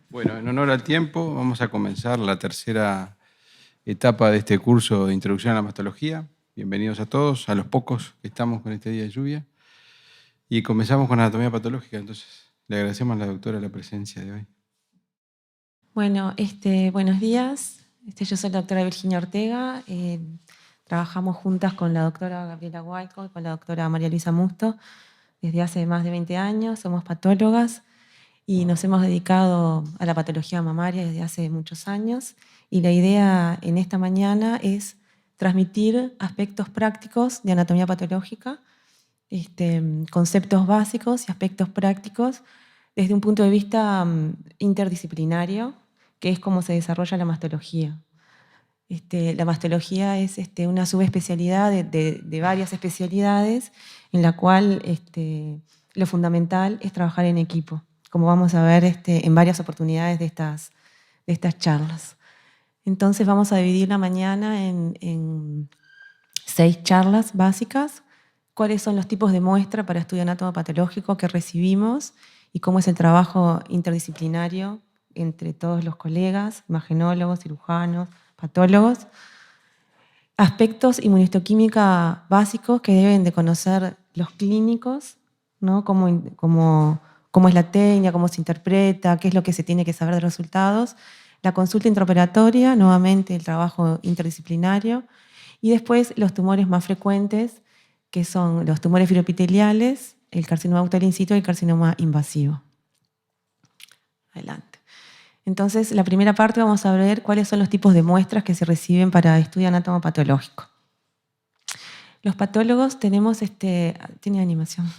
Bueno, en honor al tiempo, vamos a comenzar la tercera etapa de este curso de Introducción a la Mastología. Bienvenidos a todos, a los pocos que estamos con este día de lluvia. Y comenzamos con anatomía patológica, entonces le agradecemos a la doctora la presencia de hoy. Bueno, buenos días. Yo soy la doctora Virginia Ortega. Trabajamos juntas con la doctora Gabriela Huayco y con la doctora María Luisa Musto desde hace más de 20 años. Somos patólogas y nos hemos dedicado a la patología mamaria desde hace muchos años. Y la idea en esta mañana es transmitir aspectos prácticos de anatomía patológica, conceptos básicos y aspectos prácticos desde un punto de vista interdisciplinario, que es cómo se desarrolla la mastología. La mastología es una subespecialidad de varias especialidades en la cual lo fundamental es trabajar en equipo, como vamos a ver en varias oportunidades de estas charlas. Entonces vamos a dividir la mañana en 6 charlas básicas. ¿Cuáles son los tipos de muestra para estudio anatomopatológico que recibimos y cómo es el trabajo interdisciplinario entre todos los colegas, imagenólogos, cirujanos, patólogos? Aspectos inmunistoquímica básicos que deben de conocer los clínicos, ¿no? Cómo es la técnica, cómo se interpreta, qué es lo que se tiene que saber de resultados. La consulta intraoperatoria, nuevamente el trabajo interdisciplinario. Y después los tumores más frecuentes, que son los tumores fibroepiteliales, el carcinoma ductal in situ y el carcinoma invasivo. Adelante. Entonces, la primera parte vamos a ver cuáles son los tipos de muestras que se reciben para estudio anatomopatológico. Los patólogos tenemos, tiene animación.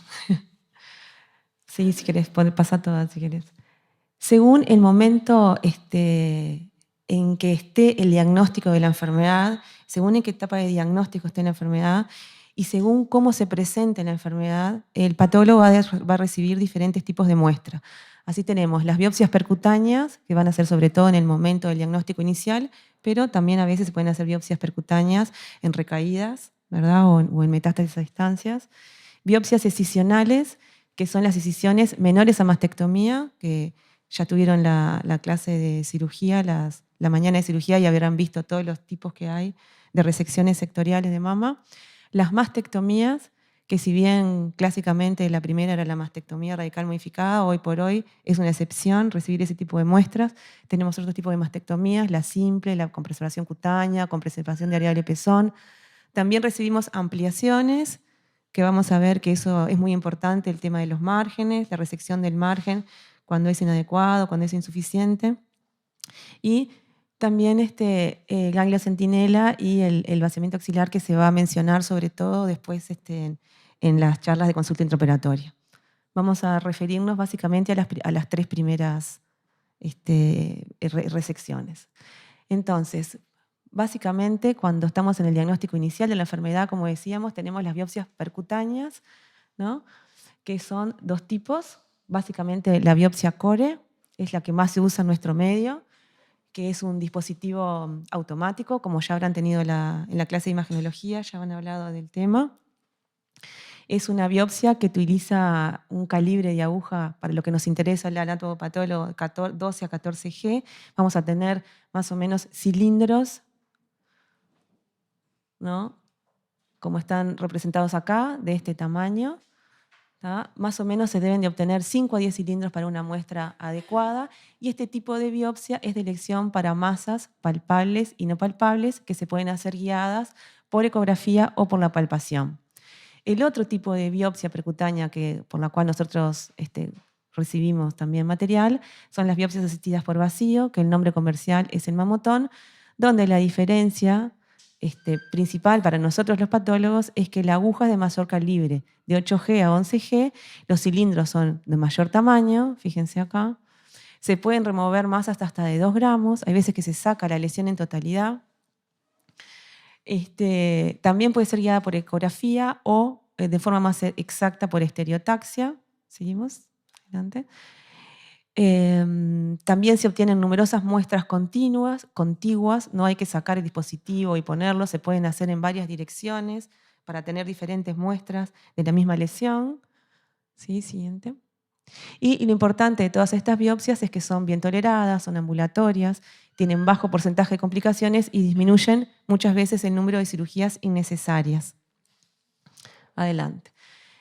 Sí, si querés, pasa todas si querés. Según el momento en que esté el diagnóstico de la enfermedad, según en qué etapa de diagnóstico esté la enfermedad y según cómo se presente la enfermedad, el patólogo va a recibir diferentes tipos de muestras. Así tenemos las biopsias percutáneas, que van a ser sobre todo en el momento del diagnóstico inicial, pero también a veces se pueden hacer biopsias percutáneas en recaídas, ¿verdad? O en metástasis a distancias. Biopsias excisionales, que son las excisiones menores a mastectomía, que ya tuvieron la clase de cirugía, la mañana de cirugía, y habrán visto todos los tipos que hay de resecciones sectoriales de mama. Las mastectomías, que si bien clásicamente la primera era la mastectomía radical modificada, hoy por hoy es una excepción recibir ese tipo de muestras. Tenemos otro tipo de mastectomías, la simple, la con preservación cutánea, con preservación de área del pezón. También recibimos ampliaciones, que vamos a ver que eso es muy importante, el tema de los márgenes, la resección del margen, cuando es inadecuado, cuando es insuficiente. Y también el ganglio centinela y el vaciamiento axilar, que se va a mencionar sobre todo después en las charlas de consulta intraoperatoria. Vamos a referirnos básicamente a las 3 primeras resecciones. Entonces, básicamente, cuando estamos en el diagnóstico inicial de la enfermedad, como decíamos, tenemos las biopsias percutáneas, ¿no? Que son 2 tipos. Básicamente, la biopsia core es la que más se usa en nuestro medio, que es un dispositivo automático, como ya habrán tenido en la clase de imagenología, ya han hablado del tema. Es una biopsia que utiliza un calibre de aguja, para lo que nos interesa el anatomopatólogo, 12 a 14 G. Vamos a tener más o menos cilindros, ¿no? Como están representados acá, de este tamaño. ¿tá? Más o menos se deben de obtener 5 a 10 cilindros para una muestra adecuada, y este tipo de biopsia es de elección para masas palpables y no palpables que se pueden hacer guiadas por ecografía o por la palpación. El otro tipo de biopsia percutánea por la cual nosotros recibimos también material son las biopsias asistidas por vacío, que el nombre comercial es el mamotón, donde la diferencia principal para nosotros los patólogos es que la aguja es de mayor calibre, de 8G a 11G, los cilindros son de mayor tamaño, fíjense acá, se pueden remover masas hasta de 2 gramos, hay veces que se saca la lesión en totalidad. También puede ser guiada por ecografía o de forma más exacta por estereotaxia. Seguimos, adelante. También se obtienen numerosas muestras contiguas, no hay que sacar el dispositivo y ponerlo, se pueden hacer en varias direcciones para tener diferentes muestras de la misma lesión. Sí, siguiente. Y lo importante de todas estas biopsias es que son bien toleradas, son ambulatorias, tienen bajo porcentaje de complicaciones y disminuyen muchas veces el número de cirugías innecesarias. Adelante.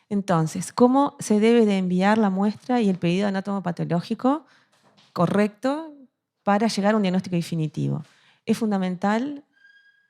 Entonces, ¿cómo se debe de enviar la muestra y el pedido anatomopatológico correcto para llegar a un diagnóstico definitivo? Es fundamental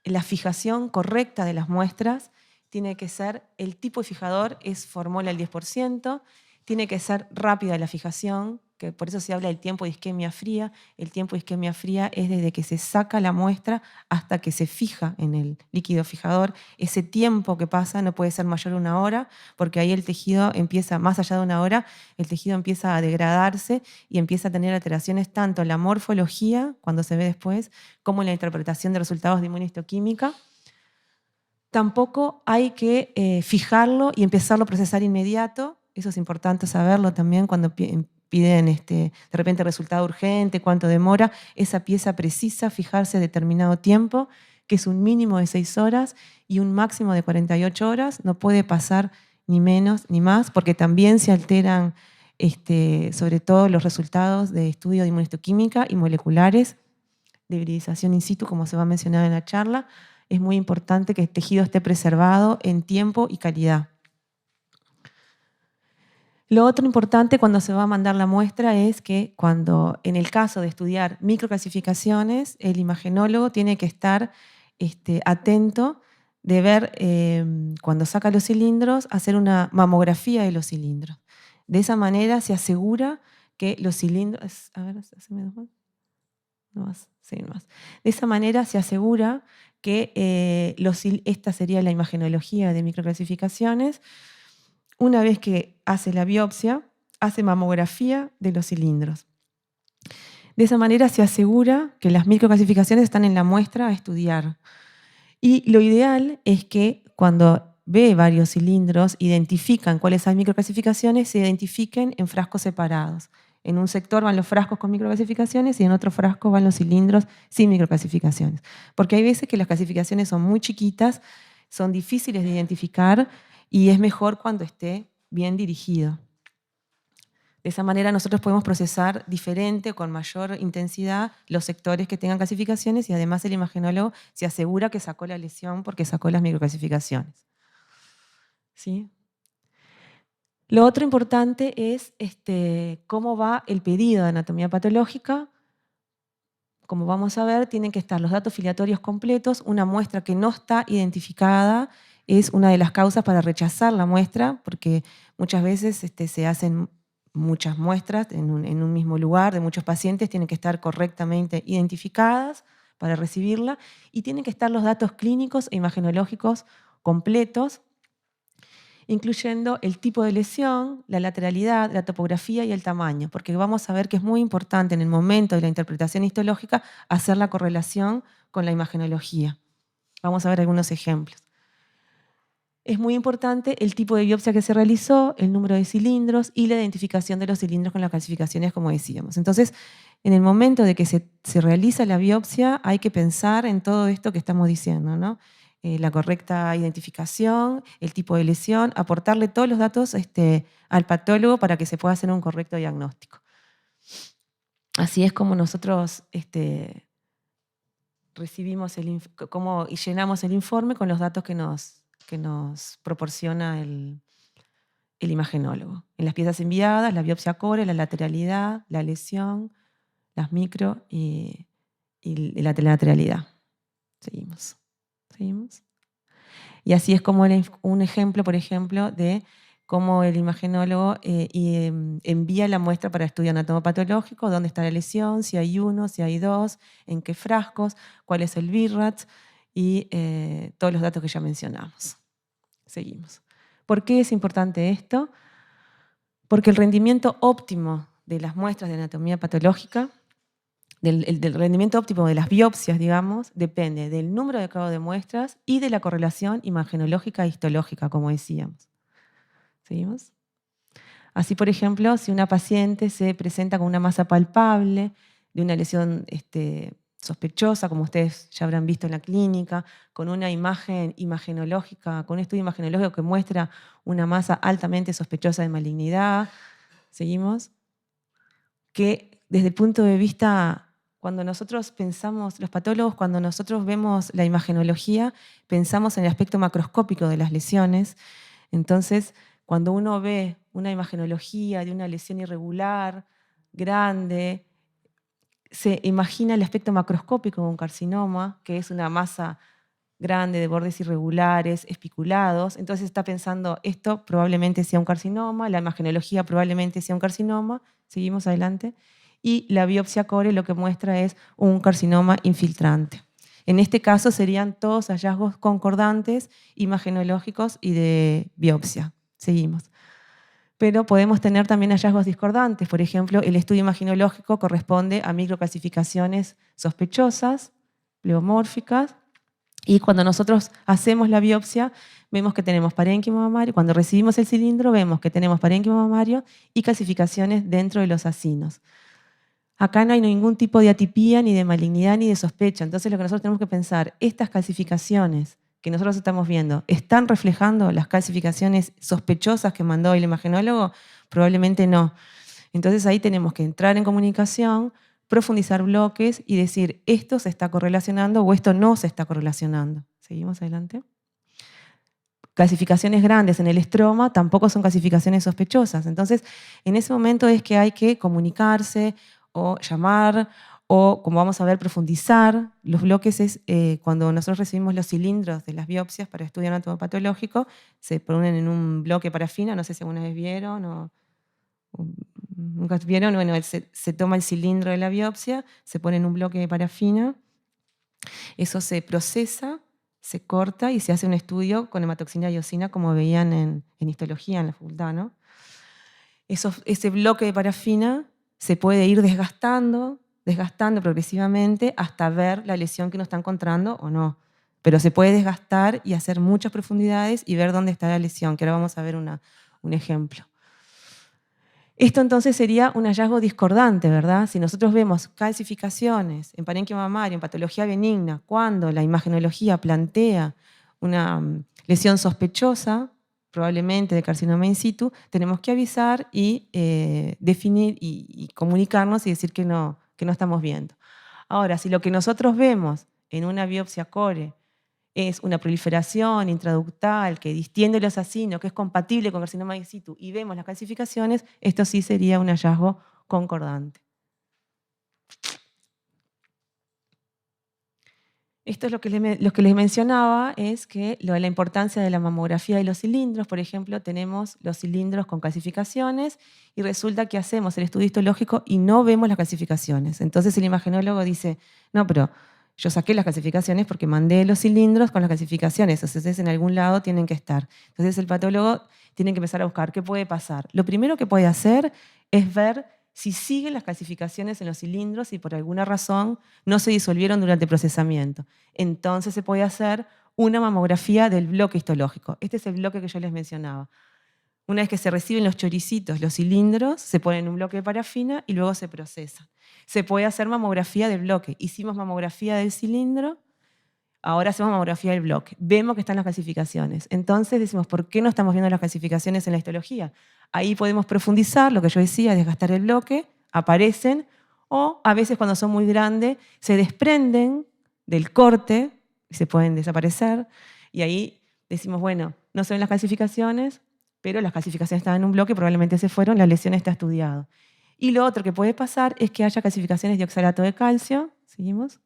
la fijación correcta de las muestras. Tiene que ser, el tipo de fijador es formol al 10%, tiene que ser rápida la fijación, que por eso se habla del tiempo de isquemia fría. El tiempo de isquemia fría es desde que se saca la muestra hasta que se fija en el líquido fijador. Ese tiempo que pasa no puede ser mayor a 1 hora, porque ahí el tejido empieza, más allá de 1 hora, el tejido empieza a degradarse y empieza a tener alteraciones tanto en la morfología, cuando se ve después, como en la interpretación de resultados de inmunohistoquímica. Tampoco hay que fijarlo y empezarlo a procesar inmediato. Eso es importante saberlo también cuando piden de repente resultado urgente, cuánto demora. Esa pieza precisa fijarse determinado tiempo, que es un mínimo de 6 horas y un máximo de 48 horas. No puede pasar ni menos ni más, porque también se alteran sobre todo los resultados de estudio de inmunohistoquímica y moleculares, de hibridización in situ, como se va a mencionar en la charla. Es muy importante que el tejido esté preservado en tiempo y calidad. Lo otro importante cuando se va a mandar la muestra es que cuando, en el caso de estudiar microclasificaciones, el imagenólogo tiene que estar atento de ver, cuando saca los cilindros, hacer una mamografía de los cilindros. De esa manera se asegura que los cilindros... A ver, ¿haceme 2 más? No más, sí, no más. De esa manera se asegura que esta sería la imagenología de microclasificaciones. Una vez que hace la biopsia, hace mamografía de los cilindros. De esa manera se asegura que las microclasificaciones están en la muestra a estudiar. Y lo ideal es que cuando ve varios cilindros, identifican cuáles hay microclasificaciones, se identifiquen en frascos separados. En un sector van los frascos con microclasificaciones y en otro frasco van los cilindros sin microclasificaciones. Porque hay veces que las clasificaciones son muy chiquitas, son difíciles de identificar y es mejor cuando esté bien dirigido. De esa manera nosotros podemos procesar diferente o con mayor intensidad los sectores que tengan clasificaciones y además el imagenólogo se asegura que sacó la lesión porque sacó las microclasificaciones. ¿Sí? Lo otro importante es cómo va el pedido de anatomía patológica. Como vamos a ver, tienen que estar los datos filiatorios completos. Una muestra que no está identificada es una de las causas para rechazar la muestra, porque muchas veces se hacen muchas muestras en un mismo lugar de muchos pacientes, tienen que estar correctamente identificadas para recibirla y tienen que estar los datos clínicos e imagenológicos completos, incluyendo el tipo de lesión, la lateralidad, la topografía y el tamaño, porque vamos a ver que es muy importante en el momento de la interpretación histológica hacer la correlación con la imagenología. Vamos a ver algunos ejemplos. Es muy importante el tipo de biopsia que se realizó, el número de cilindros y la identificación de los cilindros con las clasificaciones, como decíamos. Entonces, en el momento de que se realiza la biopsia, hay que pensar en todo esto que estamos diciendo, ¿no? La correcta identificación, el tipo de lesión, aportarle todos los datos al patólogo para que se pueda hacer un correcto diagnóstico. Así es como nosotros recibimos y llenamos el informe con los datos que nos proporciona el imagenólogo. En las piezas enviadas, la biopsia core, la lateralidad, la lesión, las micro y la lateralidad. Seguimos. Y así es como un ejemplo, por ejemplo, de cómo el imagenólogo envía la muestra para estudio anatomopatológico, dónde está la lesión, si hay 1, si hay 2, en qué frascos, cuál es el BIRAT y todos los datos que ya mencionamos. Seguimos. ¿Por qué es importante esto? Porque el rendimiento óptimo de las muestras de anatomía patológica, del rendimiento óptimo de las biopsias, digamos, depende del número de cabo de muestras y de la correlación imagenológica e histológica, como decíamos. ¿Seguimos? Así, por ejemplo, si una paciente se presenta con una masa palpable de una lesión sospechosa, como ustedes ya habrán visto en la clínica, con una imagen imagenológica, con un estudio imagenológico que muestra una masa altamente sospechosa de malignidad, Seguimos. Que desde el punto de vista, cuando nosotros pensamos, los patólogos, cuando nosotros vemos la imagenología, pensamos en el aspecto macroscópico de las lesiones. Entonces, cuando uno ve una imagenología de una lesión irregular, grande, se imagina el aspecto macroscópico de un carcinoma, que es una masa grande de bordes irregulares, espiculados. Entonces está pensando, esto probablemente sea un carcinoma, la imagenología probablemente sea un carcinoma. Seguimos adelante. Y la biopsia core lo que muestra es un carcinoma infiltrante. En este caso serían todos hallazgos concordantes, imagenológicos y de biopsia. Seguimos. Pero podemos tener también hallazgos discordantes. Por ejemplo, el estudio imagenológico corresponde a microcalcificaciones sospechosas, pleomórficas, y cuando nosotros hacemos la biopsia, vemos que tenemos parénquima mamario. Cuando recibimos el cilindro, vemos que tenemos parénquima mamario y calcificaciones dentro de los acinos. Acá no hay ningún tipo de atipía, ni de malignidad, ni de sospecha. Entonces lo que nosotros tenemos que pensar, estas calcificaciones que nosotros estamos viendo, ¿están reflejando las calcificaciones sospechosas que mandó el imagenólogo? Probablemente no. Entonces ahí tenemos que entrar en comunicación, profundizar bloques y decir, esto se está correlacionando o esto no se está correlacionando. Seguimos adelante. Calcificaciones grandes en el estroma tampoco son calcificaciones sospechosas. Entonces, en ese momento es que hay que comunicarse o llamar o, como vamos a ver, profundizar. Los bloques es cuando nosotros recibimos los cilindros de las biopsias para estudio anatomopatológico, se ponen en un bloque parafina, no sé si alguna vez vieron o nunca vieron. Bueno, se toma el cilindro de la biopsia, se pone en un bloque de parafina, eso se procesa, se corta y se hace un estudio con hematoxina y eosina, como veían en histología en la facultad, ¿no? Ese bloque de parafina se puede ir desgastando progresivamente hasta ver la lesión que uno está encontrando o no. Pero se puede desgastar y hacer muchas profundidades y ver dónde está la lesión, que ahora vamos a ver un ejemplo. Esto entonces sería un hallazgo discordante, ¿verdad? Si nosotros vemos calcificaciones en parénquima mamario, en patología benigna, cuando la imagenología plantea una lesión sospechosa, probablemente de carcinoma in situ, tenemos que avisar y definir y comunicarnos y decir que no estamos viendo. Ahora, si lo que nosotros vemos en una biopsia core es una proliferación intraductal que distiende los acinos, que es compatible con carcinoma in situ, y vemos las calcificaciones, esto sí sería un hallazgo concordante. Esto es lo que les mencionaba, es que la importancia de la mamografía de los cilindros. Por ejemplo, tenemos los cilindros con calcificaciones y resulta que hacemos el estudio histológico y no vemos las calcificaciones. Entonces el imagenólogo dice, no, pero yo saqué las calcificaciones porque mandé los cilindros con las calcificaciones, entonces en algún lado tienen que estar. Entonces el patólogo tiene que empezar a buscar qué puede pasar. Lo primero que puede hacer es ver si siguen las calcificaciones en los cilindros y por alguna razón no se disolvieron durante el procesamiento. Entonces se puede hacer una mamografía del bloque histológico. Este es el bloque que yo les mencionaba. Una vez que se reciben los choricitos, los cilindros, se ponen en un bloque de parafina y luego se procesan. Se puede hacer mamografía del bloque. Hicimos mamografía del cilindro, ahora hacemos mamografía del bloque. Vemos que están las calcificaciones. Entonces decimos, ¿por qué no estamos viendo las calcificaciones en la histología? Ahí podemos profundizar, lo que yo decía, desgastar el bloque, aparecen, o a veces cuando son muy grandes se desprenden del corte y se pueden desaparecer. Y ahí decimos, bueno, no se ven las calcificaciones, pero las calcificaciones están en un bloque, probablemente se fueron, la lesión está estudiada. Y lo otro que puede pasar es que haya calcificaciones de oxalato de calcio, ¿seguimos?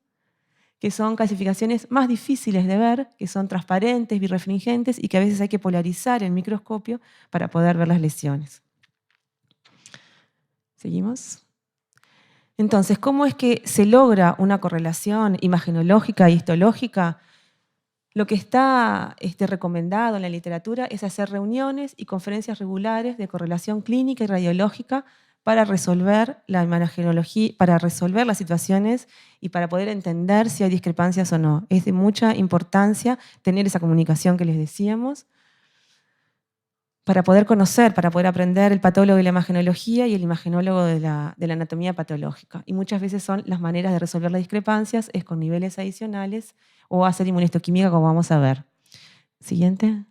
Que son calcificaciones más difíciles de ver, que son transparentes, birrefringentes y que a veces hay que polarizar el microscopio para poder ver las lesiones. ¿Seguimos? Entonces, ¿cómo es que se logra una correlación imagenológica e histológica? Lo que está recomendado en la literatura es hacer reuniones y conferencias regulares de correlación clínica y radiológica para resolver la imagenología, para resolver las situaciones y para poder entender si hay discrepancias o no. Es de mucha importancia tener esa comunicación que les decíamos para poder conocer, para poder aprender el patólogo de la imagenología y el imagenólogo de la anatomía patológica. Y muchas veces son las maneras de resolver las discrepancias, es con niveles adicionales o hacer inmunohistoquímica, como vamos a ver. Siguiente.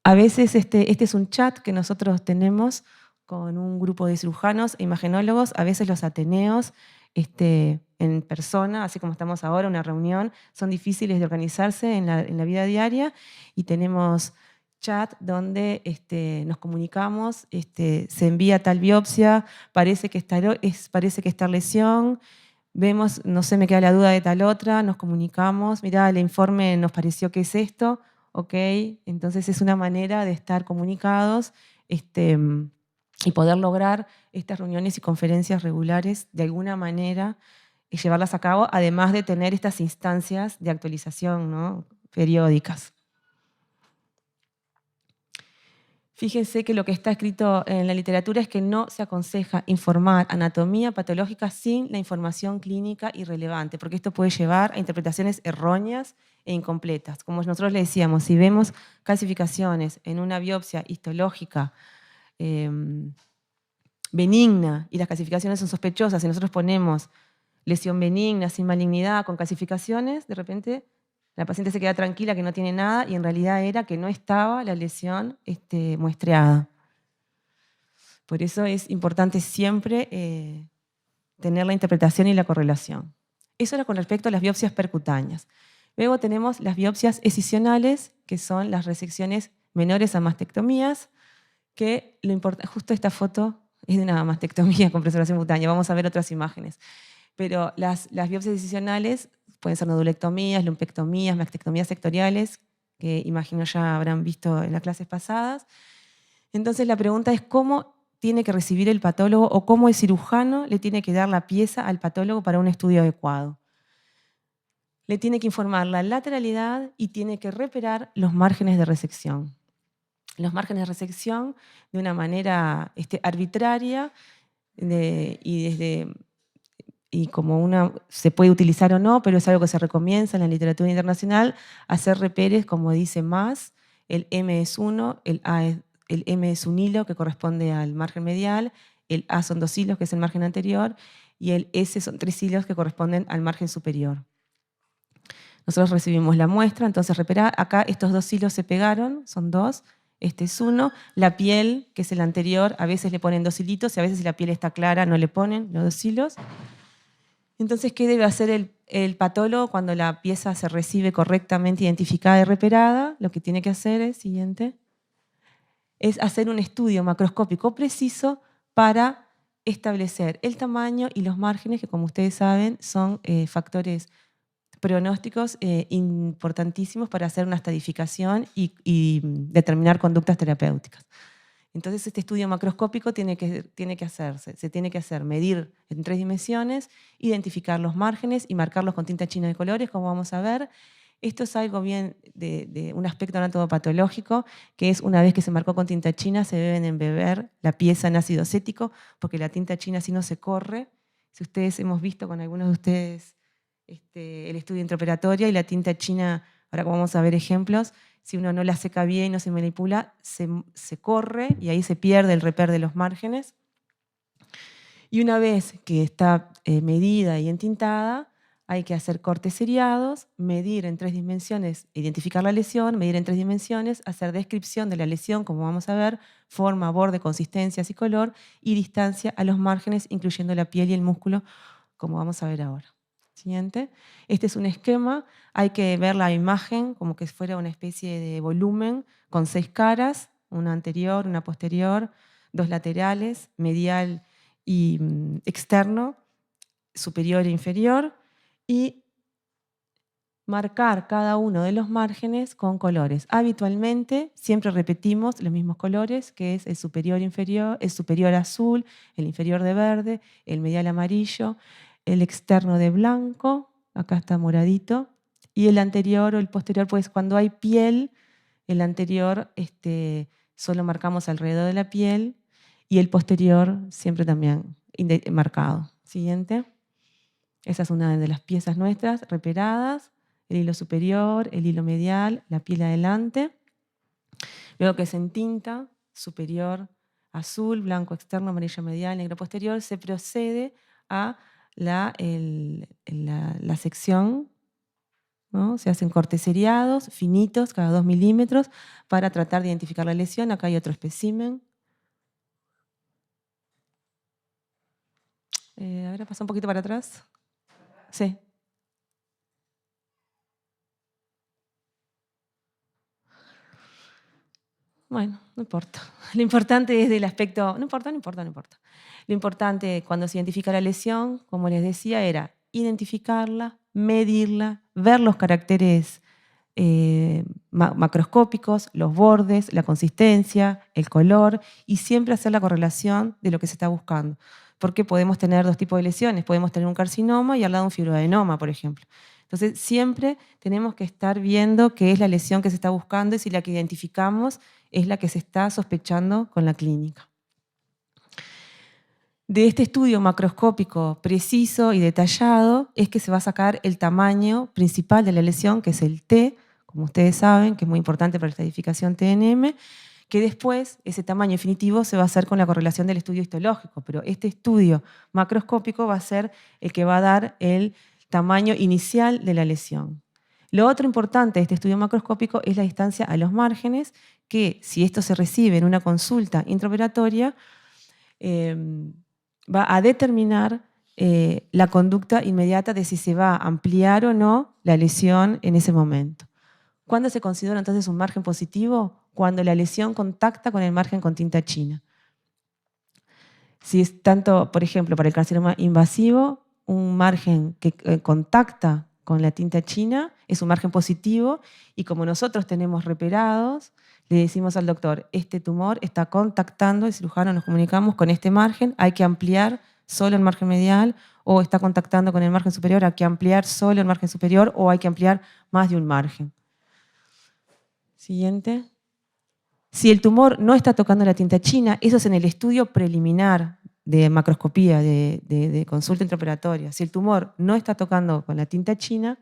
A veces este es un chat que nosotros tenemos con un grupo de cirujanos e imagenólogos, a veces los ateneos en persona, así como estamos ahora, una reunión, son difíciles de organizarse en la vida diaria, y tenemos chat donde nos comunicamos, se envía tal biopsia, parece que esta lesión, vemos, no sé, me queda la duda de tal otra, nos comunicamos, mirá, el informe nos pareció que es esto, ok, entonces es una manera de estar comunicados y poder lograr estas reuniones y conferencias regulares de alguna manera y llevarlas a cabo, además de tener estas instancias de actualización, ¿no?, periódicas. Fíjense que lo que está escrito en la literatura es que no se aconseja informar anatomía patológica sin la información clínica irrelevante, porque esto puede llevar a interpretaciones erróneas e incompletas. Como nosotros le decíamos, si vemos calcificaciones en una biopsia histológica benigna y las calcificaciones son sospechosas y nosotros ponemos lesión benigna, sin malignidad, con calcificaciones, de repente la paciente se queda tranquila que no tiene nada y en realidad era que no estaba la lesión muestreada. Por eso es importante siempre tener la interpretación y la correlación. Eso era con respecto a las biopsias percutáneas. Luego tenemos las biopsias escisionales, que son las resecciones menores a mastectomías, que justo esta foto es de una mastectomía con preservación cutánea. Vamos a ver otras imágenes. Pero las biopsias decisionales pueden ser nodulectomías, lumpectomías, mastectomías sectoriales, que imagino ya habrán visto en las clases pasadas. Entonces la pregunta es cómo tiene que recibir el patólogo o cómo el cirujano le tiene que dar la pieza al patólogo para un estudio adecuado. Le tiene que informar la lateralidad y tiene que reparar los márgenes de resección. Los márgenes de resección de una manera arbitraria y como se puede utilizar o no, pero es algo que se recomienda en la literatura internacional, hacer reperes, como dice más, el M es 1, el M es un hilo que corresponde al margen medial, el A son 2 hilos, que es el margen anterior, y el S son 3 hilos que corresponden al margen superior. Nosotros recibimos la muestra, entonces reperar, acá estos 2 hilos se pegaron, son 2, este es 1, la piel, que es el anterior, a veces le ponen 2 hilitos, y a veces si la piel está clara no le ponen los 2 hilos. Entonces, ¿qué debe hacer el patólogo cuando la pieza se recibe correctamente identificada y reparada? Lo que tiene que hacer es hacer un estudio macroscópico preciso para establecer el tamaño y los márgenes, que como ustedes saben son factores pronósticos importantísimos para hacer una estadificación y determinar conductas terapéuticas. Entonces este estudio macroscópico tiene que hacerse, se tiene que hacer, medir en 3 dimensiones, identificar los márgenes y marcarlos con tinta china de colores, como vamos a ver. Esto es algo bien de un aspecto anatomopatológico, que es una vez que se marcó con tinta china se deben embeber la pieza en ácido acético, porque la tinta china así no se corre. Si ustedes hemos visto con algunos de ustedes el estudio intraoperatorio y la tinta china, ahora como vamos a ver ejemplos, si uno no la seca bien y no se manipula, se corre y ahí se pierde el reper de los márgenes. Y una vez que está medida y entintada, hay que hacer cortes seriados, medir en 3 dimensiones, identificar la lesión, medir en 3 dimensiones, hacer descripción de la lesión, como vamos a ver, forma, borde, consistencias y color, y distancia a los márgenes, incluyendo la piel y el músculo, como vamos a ver ahora. Siguiente. Este es un esquema, hay que ver la imagen como que fuera una especie de volumen con 6 caras, una anterior, una posterior, 2 laterales, medial y externo, superior e inferior, y marcar cada uno de los márgenes con colores. Habitualmente siempre repetimos los mismos colores, que es el superior inferior, el superior azul, el inferior de verde, el medial amarillo, el externo de blanco, acá está moradito, y el anterior o el posterior, pues cuando hay piel, el anterior solo marcamos alrededor de la piel y el posterior siempre también marcado. Siguiente. Esa es una de las piezas nuestras, reperadas, el hilo superior, el hilo medial, la piel adelante. Luego que se entinta, superior azul, blanco externo, amarillo medial, negro posterior, se procede a la sección, ¿no? Se hacen cortes seriados, finitos, cada 2 milímetros, para tratar de identificar la lesión. Acá hay otro espécimen. Ahora pasa un poquito para atrás. Sí. Bueno, no importa. Lo importante es del aspecto... No importa. Lo importante cuando se identifica la lesión, como les decía, era identificarla, medirla, ver los caracteres macroscópicos, los bordes, la consistencia, el color, y siempre hacer la correlación de lo que se está buscando. Porque podemos tener dos tipos de lesiones. Podemos tener un carcinoma y al lado un fibroadenoma, por ejemplo. Entonces, siempre tenemos que estar viendo qué es la lesión que se está buscando y si la que identificamos es la que se está sospechando con la clínica. De este estudio macroscópico preciso y detallado es que se va a sacar el tamaño principal de la lesión, que es el T, como ustedes saben, que es muy importante para la estadificación TNM, que después ese tamaño definitivo se va a hacer con la correlación del estudio histológico, pero este estudio macroscópico va a ser el que va a dar el tamaño inicial de la lesión. Lo otro importante de este estudio macroscópico es la distancia a los márgenes, que si esto se recibe en una consulta intraoperatoria, va a determinar la conducta inmediata de si se va a ampliar o no la lesión en ese momento. ¿Cuándo se considera entonces un margen positivo? Cuando la lesión contacta con el margen con tinta china. Si es tanto, por ejemplo, para el carcinoma invasivo, un margen que contacta con la tinta china es un margen positivo, y como nosotros tenemos reperados, le decimos al doctor, este tumor está contactando, el cirujano nos comunicamos con este margen, hay que ampliar solo el margen medial, o está contactando con el margen superior, hay que ampliar solo el margen superior, o hay que ampliar más de un margen. Siguiente. Si el tumor no está tocando la tinta china, eso es en el estudio preliminar de macroscopía, de consulta intraoperatoria. Si el tumor no está tocando con la tinta china,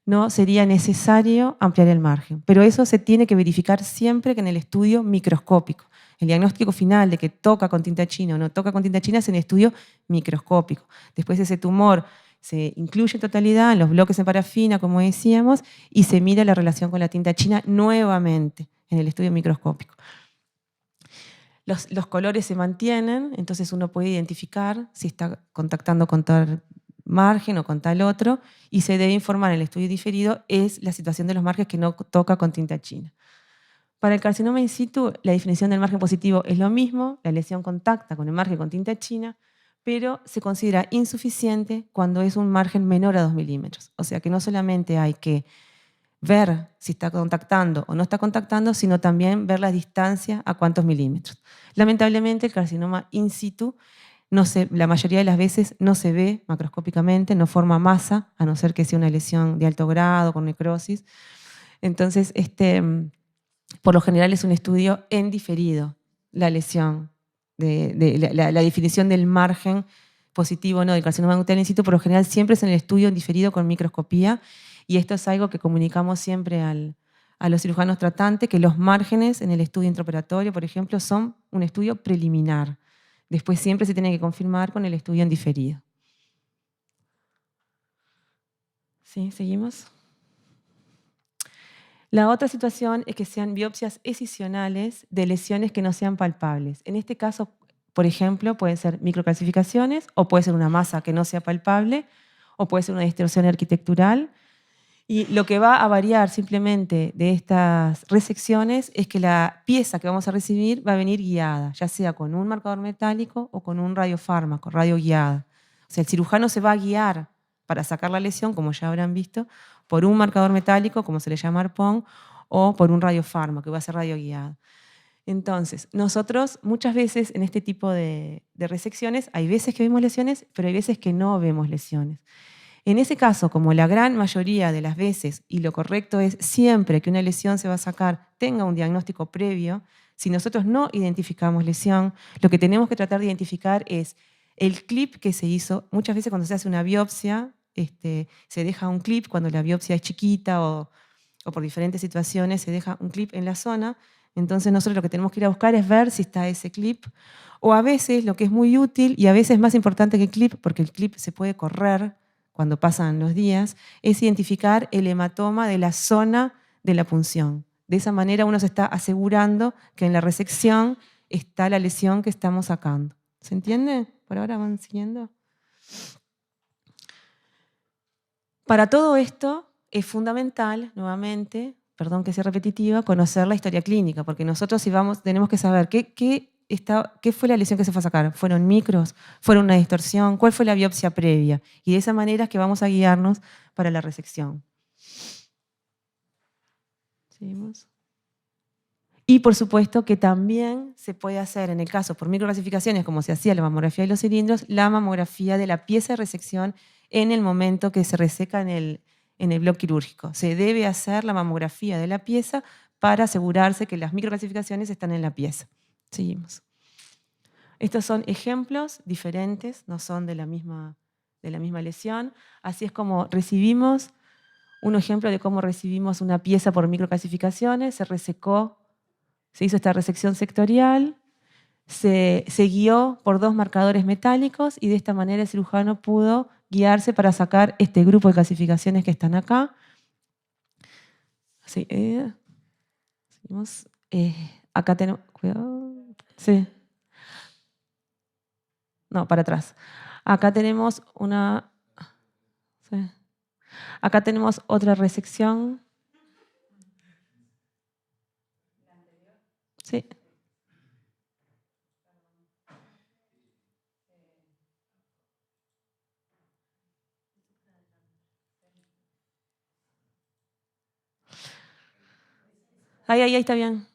no sería necesario ampliar el margen. Pero eso se tiene que verificar siempre que en el estudio microscópico. El diagnóstico final de que toca con tinta china o no toca con tinta china es en el estudio microscópico. Después ese tumor se incluye en totalidad en los bloques en parafina, como decíamos, y se mira la relación con la tinta china nuevamente en el estudio microscópico. Los colores se mantienen, entonces uno puede identificar si está contactando con tal margen o con tal otro, y se debe informar en el estudio diferido es la situación de los márgenes que no toca con tinta china. Para el carcinoma in situ, la definición del margen positivo es lo mismo, la lesión contacta con el margen con tinta china, pero se considera insuficiente cuando es un margen menor a 2 milímetros. O sea que no solamente hay que ver si está contactando o no está contactando, sino también ver la distancia a cuántos milímetros. Lamentablemente, el carcinoma in situ, la mayoría de las veces no se ve macroscópicamente, no forma masa, a no ser que sea una lesión de alto grado, con necrosis. Entonces, por lo general es un estudio en diferido, la lesión, la definición del margen positivo o no del carcinoma ductal in situ, por lo general siempre es en el estudio en diferido con microscopía, y esto es algo que comunicamos siempre a los cirujanos tratantes, que los márgenes en el estudio intraoperatorio, por ejemplo, son un estudio preliminar. Después siempre se tiene que confirmar con el estudio en diferido. ¿Sí? ¿Seguimos? La otra situación es que sean biopsias escisionales de lesiones que no sean palpables. En este caso, por ejemplo, pueden ser microcalcificaciones, o puede ser una masa que no sea palpable, o puede ser una distorsión arquitectural. Y lo que va a variar simplemente de estas resecciones es que la pieza que vamos a recibir va a venir guiada, ya sea con un marcador metálico o con un radiofármaco, radioguiada. O sea, el cirujano se va a guiar para sacar la lesión, como ya habrán visto, por un marcador metálico, como se le llama arpón, o por un radiofármaco, que va a ser radioguiado. Entonces, nosotros muchas veces en este tipo de resecciones, hay veces que vemos lesiones, pero hay veces que no vemos lesiones. En ese caso, como la gran mayoría de las veces, y lo correcto es siempre que una lesión se va a sacar tenga un diagnóstico previo, si nosotros no identificamos lesión, lo que tenemos que tratar de identificar es el clip que se hizo. Muchas veces cuando se hace una biopsia, se deja un clip cuando la biopsia es chiquita o por diferentes situaciones, se deja un clip en la zona. Entonces nosotros lo que tenemos que ir a buscar es ver si está ese clip. O a veces, lo que es muy útil, y a veces es más importante que el clip, porque el clip se puede correr cuando pasan los días, es identificar el hematoma de la zona de la punción. De esa manera uno se está asegurando que en la resección está la lesión que estamos sacando. ¿Se entiende? ¿Por ahora van siguiendo? Para todo esto es fundamental, nuevamente, perdón que sea repetitiva, conocer la historia clínica, porque nosotros tenemos que saber qué fue la lesión que se fue a sacar. ¿Fueron micros? ¿Fueron una distorsión? ¿Cuál fue la biopsia previa? Y de esa manera es que vamos a guiarnos para la resección. ¿Seguimos? Y por supuesto que también se puede hacer, en el caso por microclasificaciones, como se hacía la mamografía de los cilindros, la mamografía de la pieza de resección en el momento que se reseca en el bloque quirúrgico. Se debe hacer la mamografía de la pieza para asegurarse que las microclasificaciones están en la pieza. Seguimos. Estos son ejemplos diferentes, no son de la misma lesión. Así es como recibimos, un ejemplo de cómo recibimos una pieza por microclasificaciones, se resecó. Se hizo esta resección sectorial, se guió por 2 marcadores metálicos y de esta manera el cirujano pudo guiarse para sacar este grupo de clasificaciones que están acá. Sí, seguimos. Acá tenemos... Cuidado. Sí. No, para atrás. Acá tenemos una... Sí. Acá tenemos otra resección. Sí. Ahí está bien.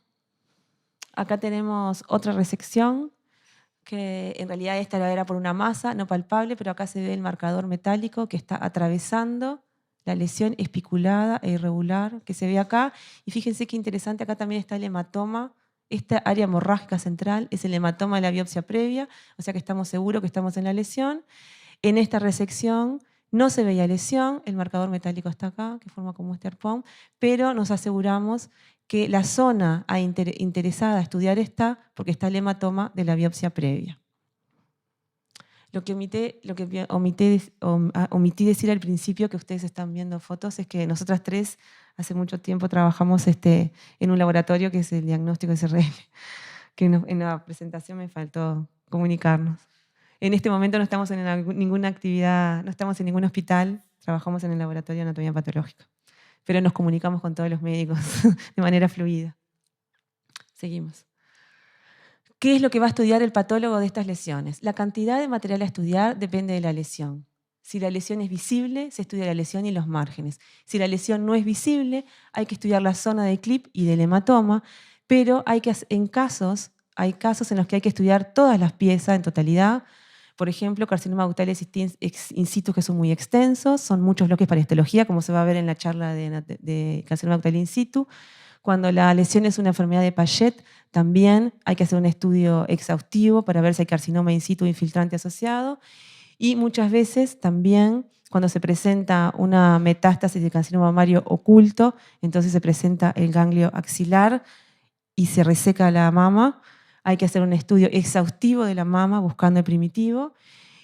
Acá tenemos otra resección, que en realidad esta era por una masa no palpable, pero acá se ve el marcador metálico que está atravesando la lesión espiculada e irregular que se ve acá. Y fíjense qué interesante, acá también está el hematoma. Esta área hemorrágica central es el hematoma de la biopsia previa, o sea que estamos seguros que estamos en la lesión. En esta resección no se veía lesión, el marcador metálico está acá, que forma como este arpón, pero nos aseguramos que la zona interesada a estudiar está porque está el hematoma de la biopsia previa. Lo que omití decir al principio, que ustedes están viendo fotos, es que nosotras 3 hace mucho tiempo trabajamos en un laboratorio que es el diagnóstico SRL, que en la presentación me faltó comunicarnos. En este momento no estamos en ninguna actividad, no estamos en ningún hospital, trabajamos en el laboratorio de anatomía patológica, pero nos comunicamos con todos los médicos de manera fluida. Seguimos. ¿Qué es lo que va a estudiar el patólogo de estas lesiones? La cantidad de material a estudiar depende de la lesión. Si la lesión es visible, se estudia la lesión y los márgenes. Si la lesión no es visible, hay que estudiar la zona de clip y del hematoma, pero hay casos en los que hay que estudiar todas las piezas en totalidad. Por ejemplo, carcinoma ductal in situ, que son muy extensos, son muchos bloques para histología, como se va a ver en la charla de carcinoma ductal in situ. Cuando la lesión es una enfermedad de Payet, también hay que hacer un estudio exhaustivo para ver si hay carcinoma in situ infiltrante asociado. Y muchas veces también, cuando se presenta una metástasis de carcinoma mamario oculto, entonces se presenta el ganglio axilar y se reseca la mama, hay que hacer un estudio exhaustivo de la mama buscando el primitivo.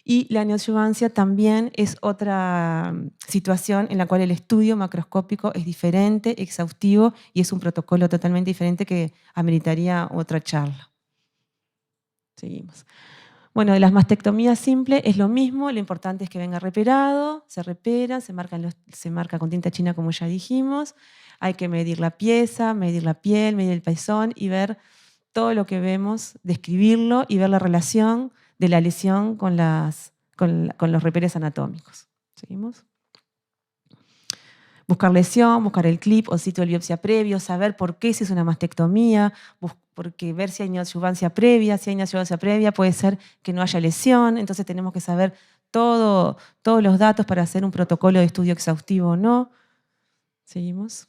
Y la neoadyuvancia también es otra situación en la cual el estudio macroscópico es diferente, exhaustivo, y es un protocolo totalmente diferente que ameritaría otra charla. Seguimos. Bueno, de las mastectomías simples es lo mismo, lo importante es que venga reperado, se repera, se marca con tinta china como ya dijimos, hay que medir la pieza, medir la piel, medir el pezón y ver todo lo que vemos, describirlo y ver la relación de la lesión con los reperes anatómicos. ¿Seguimos? Buscar lesión, buscar el clip o sitio de biopsia previo, saber por qué se hizo una mastectomía, porque ver si hay neoadyuvancia previa. Si hay neoadyuvancia previa puede ser que no haya lesión, entonces tenemos que saber todos los datos para hacer un protocolo de estudio exhaustivo o no. ¿Seguimos?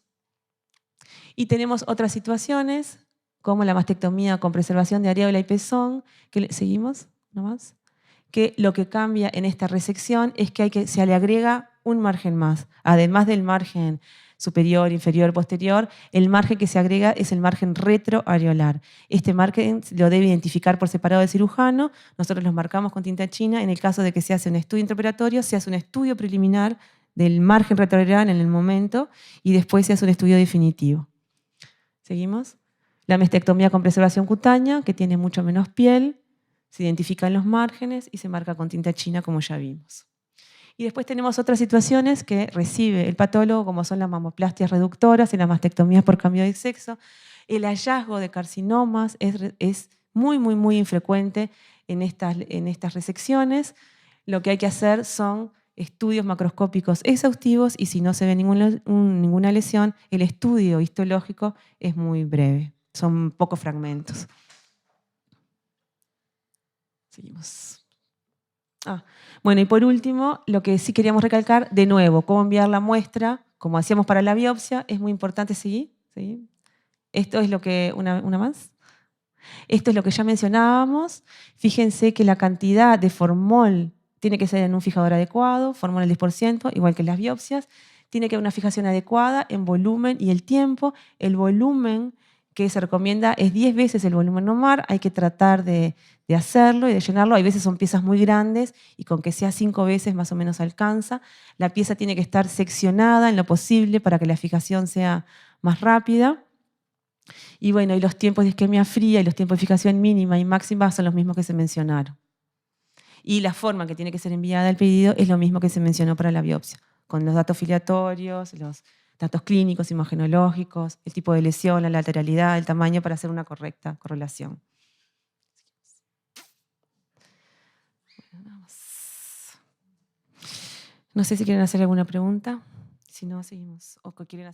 Y tenemos otras situaciones, como la mastectomía con preservación de areola y pezón, ¿seguimos? ¿No más? Que lo que cambia en esta resección es que se le agrega un margen más. Además del margen superior, inferior, posterior, el margen que se agrega es el margen retroareolar. Este margen lo debe identificar por separado el cirujano, nosotros los marcamos con tinta china. En el caso de que se hace un estudio intraoperatorio, se hace un estudio preliminar del margen retroareolar en el momento y después se hace un estudio definitivo. ¿Seguimos? La mastectomía con preservación cutánea, que tiene mucho menos piel, Se identifican los márgenes y se marca con tinta china, como ya vimos. Y después tenemos otras situaciones que recibe el patólogo, como son las mamoplastias reductoras y las mastectomías por cambio de sexo. El hallazgo de carcinomas es muy, muy, muy infrecuente en estas resecciones. Lo que hay que hacer son estudios macroscópicos exhaustivos y si no se ve ninguna lesión, el estudio histológico es muy breve. Son pocos fragmentos. Seguimos. Bueno, y por último, lo que sí queríamos recalcar, de nuevo, cómo enviar la muestra, como hacíamos para la biopsia, es muy importante seguir. Esto es lo que, una más. Esto es lo que ya mencionábamos. Fíjense que la cantidad de formol tiene que ser en un fijador adecuado, formol al 10%, igual que en las biopsias. Tiene que haber una fijación adecuada en volumen y el tiempo. El volumen que se recomienda es 10 veces el volumen normal. Hay que tratar de hacerlo y de llenarlo. Hay veces son piezas muy grandes y con que sea 5 veces más o menos alcanza. La pieza tiene que estar seccionada en lo posible para que la fijación sea más rápida. Y bueno, y los tiempos de isquemia fría y los tiempos de fijación mínima y máxima son los mismos que se mencionaron. Y la forma que tiene que ser enviada el pedido es lo mismo que se mencionó para la biopsia, con los datos filiatorios, los datos clínicos, imagenológicos, el tipo de lesión, la lateralidad, el tamaño para hacer una correcta correlación. No sé si quieren hacer alguna pregunta. Si no, seguimos. ¿O quieren hacer?